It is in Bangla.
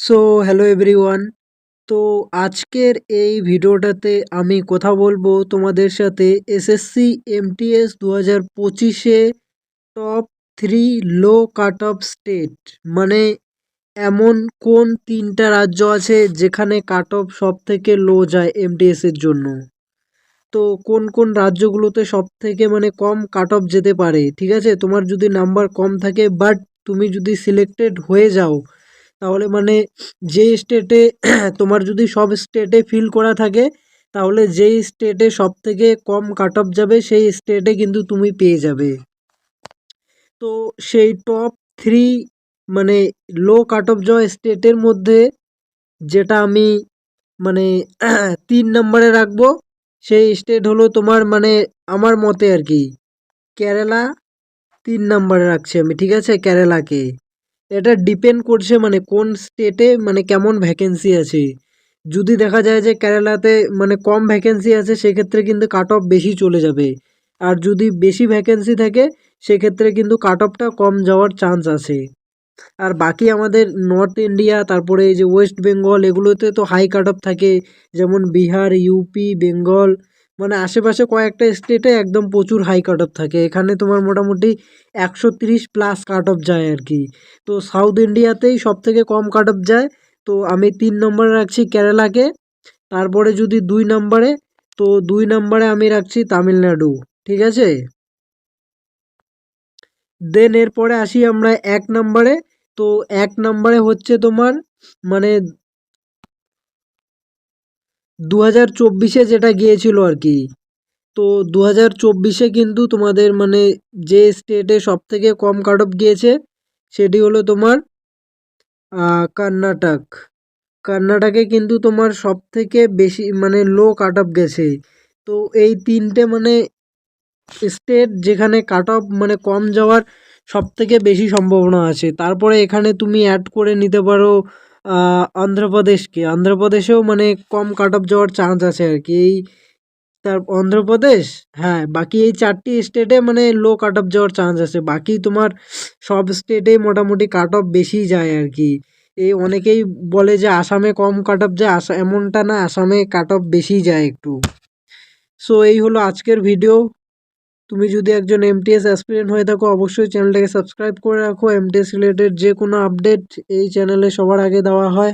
So hello everyone. তো আজকের এই ভিডিওটাতে আমি কথা বলবো তোমাদের সাথে এসএসসি এমটিএস 2025-এ টপ 3 লো কাট অফ স্টেট, মানে এমন কোন 3টা রাজ্য আছে যেখানে কাট অফ সব থেকে লো যায় এমটিএস এর জন্য। তো কোন কোন রাজ্যগুলোতে সব থেকে মানে কম কাট অফ যেতে পারে, ঠিক আছে? তোমার যদি নাম্বার কম থাকে বাট তুমি যদি সিলেক্টেড হয়ে যাও, তাহলে মানে যে স্টেটে তোমার যদি সব স্টেটে ফিল করা থাকে, তাহলে যেই স্টেটে সব থেকে কম কাট অফ যাবে সেই স্টেটে কিন্তু তুমি পেয়ে যাবে। তো সেই টপ 3 মানে লো কাট অফ যাওয়া স্টেটের মধ্যে যেটা আমি মানে 3 নম্বরে রাখবো, সেই স্টেট হলো তোমার মানে আমার মতে আর কি কেরালা। 3 নম্বরে রাখছি আমি, ঠিক আছে, কেরালাকে। এটা ডিপেন্ড করছে মানে কোন স্টেটে মানে কেমন ভ্যাকেন্সি আছে। যদি দেখা যায় যে কেরালাতে মানে কম ভ্যাকেন্সি আছে, সেক্ষেত্রে কিন্তু কাট অফ বেশি চলে যাবে। আর যদি বেশি ভ্যাকেন্সি থাকে, সেক্ষেত্রে কিন্তু কাট অফটা কম যাওয়ার চান্স আছে। আর বাকি আমাদের নর্থ ইন্ডিয়া, তারপরে এই যে ওয়েস্ট বেঙ্গল, এগুলোতে তো হাই কাট অফ থাকে। যেমন বিহার, ইউপি, বেঙ্গল, মানে আশেপাশে কয়েকটা স্টেটে একদম প্রচুর হাই কাট অফ থাকে। এখানে তোমার মোটামুটি 130+ কাট অফ যায় আর কি। তো সাউথ ইন্ডিয়াতেই সব থেকে কম কাট অফ যায়। তো আমি 3 নম্বরে রাখছি কেরালাকে। তারপরে যদি 2 নম্বরে, তো 2 নম্বরে আমি রাখছি তামিলনাড়ু, ঠিক আছে। দেন এরপরে আসি আমরা 1 নম্বরে। তো 1 নম্বরে হচ্ছে তোমার মানে 2024-এ যেটা গিয়েছিল আর কি। তো 2024-এ কিন্তু তোমাদের মানে যে স্টেটে সব থেকে কম কাট অফ গিয়েছে, সেটি হলো তোমার কর্ণাটক। কর্ণাটকে কিন্তু তোমার সব থেকে বেশি মানে লো কাট অফ গেছে। তো এই 3টে মানে স্টেট যেখানে কাট অফ মানে কম যাওয়ার সব থেকে বেশি সম্ভাবনা আছে। তারপরে এখানে তুমি অ্যাড করে নিতে পারো অন্ধ্রপ্রদেশকে। অন্ধ্রপ্রদেশেও মানে কম কাট অফ যাওয়ার চান্স আছে আর কি। এই তার অন্ধ্রপ্রদেশ, হ্যাঁ, বাকি এই 4টি স্টেটে মানে লো কাট অফ যাওয়ার চান্স আছে। বাকি তোমার সব স্টেটেই মোটামুটি কাট অফ বেশি যায় আর কি। এই অনেকেই বলে যে আসামে কম কাট অফ যায়, এমনটা না, আসামে কাট অফ বেশি যায় একটু। সো এই হলো আজকের ভিডিও। তুমি যদি একজন এমটিএস অ্যাসপিরেন্ট হয়ে থাকো, অবশ্যই চ্যানেলটাকে সাবস্ক্রাইব করে রাখো। এমটিএস রিলেটেড যে কোনো আপডেট এই চ্যানেলে সবার আগে দেওয়া হয়।